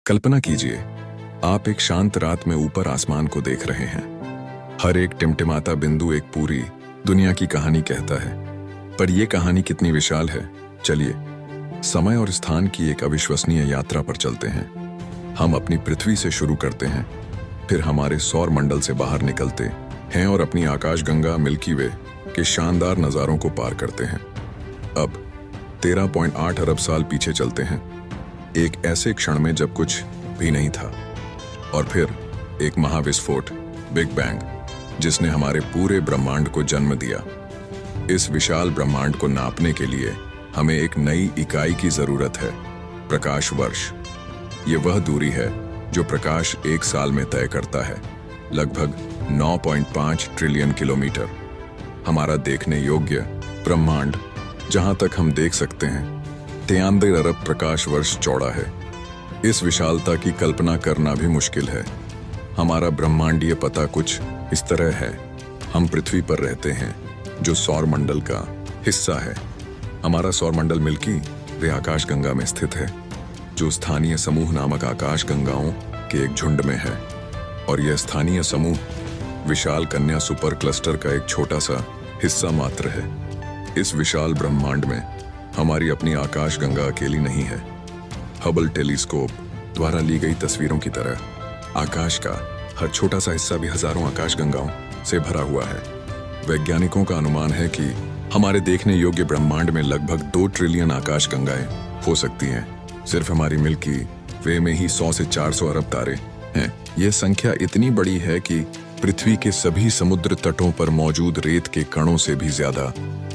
कल्पना कीजिए, आप एक शांत रात में ऊपर आसमान को देख रहे हैं। हर एक टिमटिमाता बिंदु एक पूरी दुनिया की कहानी कहता है। पर यह कहानी कितनी विशाल है, चलिए समय और स्थान की एक अविश्वसनीय यात्रा पर चलते हैं। हम अपनी पृथ्वी से शुरू करते हैं, फिर हमारे सौर मंडल से बाहर निकलते हैं और अपनी आकाशगंगा मिल्की वे के शानदार नज़ारों को पार करते हैं। अब 13.8 अरब साल पीछे चलते हैं, एक ऐसे क्षण में जब कुछ भी नहीं था, और फिर एक महाविस्फोट, बिग बैंग, जिसने हमारे पूरे ब्रह्मांड को जन्म दिया। इस विशाल ब्रह्मांड को नापने के लिए हमें एक नई इकाई की जरूरत है, प्रकाश वर्ष। ये वह दूरी है जो प्रकाश एक साल में तय करता है, लगभग 9.5 ट्रिलियन किलोमीटर। हमारा देखने योग्य ब्रह्मांड, जहां तक हम देख सकते हैं, 93 अरब प्रकाश वर्ष चौड़ा है। इस विशालता की कल्पना करना भी मुश्किल है। हमारा ब्रह्मांडीय पता कुछ इस तरह है। हम पृथ्वी पर रहते हैं, जो सौर मंडल का हिस्सा है। हमारा सौर मंडल मिल्की वे आकाशगंगा में स्थित है, जो स्थानीय समूह नामक आकाशगंगाओं के एक झुंड में है। और यह स्थानीय समूह विशाल कन्या सुपर क्लस्टर का एक छोटा सा हिस्सा मात्र है। इस विशाल ब्रह्मांड में हमारी अपनी आकाशगंगा अकेली नहीं है। हबल टेलीस्कोप द्वारा ली गई तस्वीरों की तरह आकाश का हर छोटा सा हिस्सा भी हजारों आकाशगंगाओं से भरा हुआ है। वैज्ञानिकों का अनुमान है कि हमारे देखने योग्य ब्रह्मांड में लगभग 2 ट्रिलियन आकाशगंगाएं हो सकती हैं। सिर्फ हमारी मिल्की वे में ही 100 से 400 अरब तारे हैं। यह संख्या इतनी बड़ी है कि पृथ्वी के सभी समुद्र तटों पर मौजूद रेत के कणों से भी ज्यादा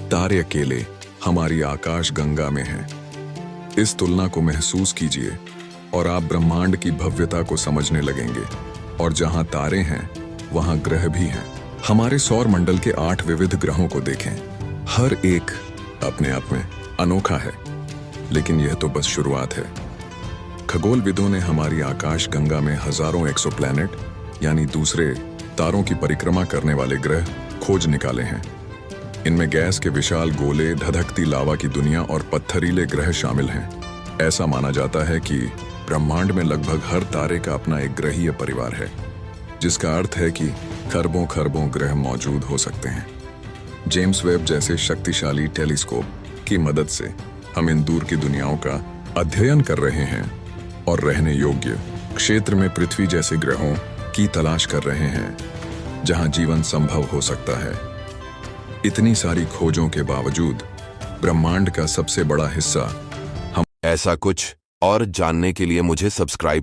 तारे अकेले हमारी आकाशगंगा में हैं। इस तुलना को महसूस कीजिए और आप ब्रह्मांड की भव्यता को समझने लगेंगे। और जहां तारे हैं, वहां ग्रह भी हैं। हमारे सौर मंडल के 8 विविध ग्रहों को देखें। हर एक अपने आप में अनोखा है, लेकिन यह तो बस शुरुआत है। खगोलविदों ने हमारी आकाशगंगा में हजारों एक्सोप्लैनेट, यानी दूसरे तारों की परिक्रमा करने वाले ग्रह खोज निकाले हैं। इनमें गैस के विशाल गोले, धधकती लावा की दुनिया और पत्थरीले ग्रह शामिल हैं। ऐसा माना जाता है कि ब्रह्मांड में लगभग हर तारे का अपना एक ग्रहीय परिवार है, जिसका अर्थ है कि खरबों खरबों ग्रह मौजूद हो सकते हैं। जेम्स वेब जैसे शक्तिशाली टेलीस्कोप की मदद से हम इन दूर की दुनियाओं का अध्ययन कर रहे हैं और रहने योग्य क्षेत्र में पृथ्वी जैसे ग्रहों की तलाश कर रहे हैं, जहां जीवन संभव हो सकता है। इतनी सारी खोजों के बावजूद ब्रह्मांड का सबसे बड़ा हिस्सा हम ऐसा कुछ और जानने के लिए मुझे सब्सक्राइब